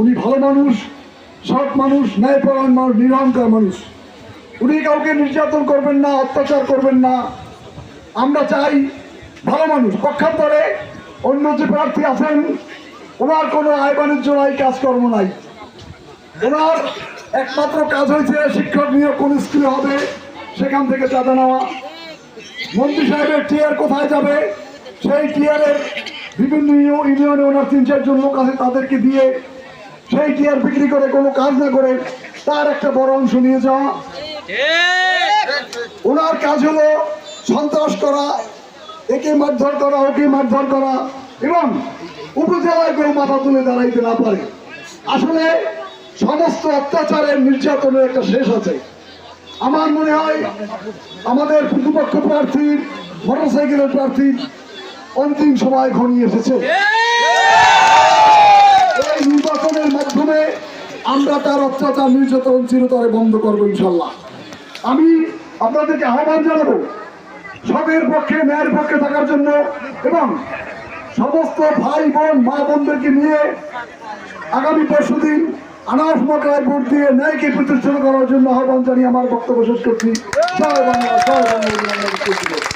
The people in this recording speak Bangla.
উনি ভালো মানুষ, সৎ মানুষ, ন্যায়পরায়ণ মানুষ, নিরহংকার মানুষ। উনি কাউকে নির্যাতন করবেন না, অত্যাচার করবেন না। আমরা চাই ভালো মানুষ। পক্ষান্তরে অন্য যে প্রার্থী আছেন, ওনার কোনো আয় বাণিজ্য নাই, কাজকর্ম নাই। ওনার একমাত্র কাজ হয়েছে শিক্ষক নিয়োগ কোন স্কুলে হবে সেখান থেকে চাঁদা নেওয়া। মন্ত্রী সাহেবের টিয়ার কোথায় যাবে, সেই টিয়ারের বিভিন্ন ইউনিয়নে ওনার 3-4 জন লোক আছে, তাদেরকে দিয়ে সেই টিয়ার বিক্রি করে কোনো কাজ না করে তার একটা বড় অংশ নিয়ে যাওয়া। ওনার কাজ হলো সন্ত্রাস করা, একে মারধর করা, ওকে মারধর করা, এবং উপজেলায় কেউ মাথা তুলে দাঁড়াইতে না পারে। আসলে সমস্ত অত্যাচারের, নির্যাতনের একটা শেষ আছে। আমার মনে হয় আমাদের প্রতিপক্ষ প্রার্থীর, মোটরসাইকেলের প্রার্থীর অন্তিম সময় ঘনিয়ে এসেছে। এই নির্বাচনের মাধ্যমে আমরা তার অত্যাচার, নির্যাতন চিরতরে বন্ধ করবো ইনশাল্লাহ। আমি আপনাদেরকে আহ্বান জানাবো সবের পক্ষে, ন্যায়ের পক্ষে থাকার জন্য, এবং সমস্ত ভাই বোন, মা বোনদেরকে নিয়ে আগামী 5 দিন আনারস মতলায় ভোট দিয়ে ন্যায়কে প্রতিষ্ঠিত করার জন্য আহ্বান জানিয়ে আমার বক্তব্য শেষ করছি। জয় বাংলা, জয় বাংলা।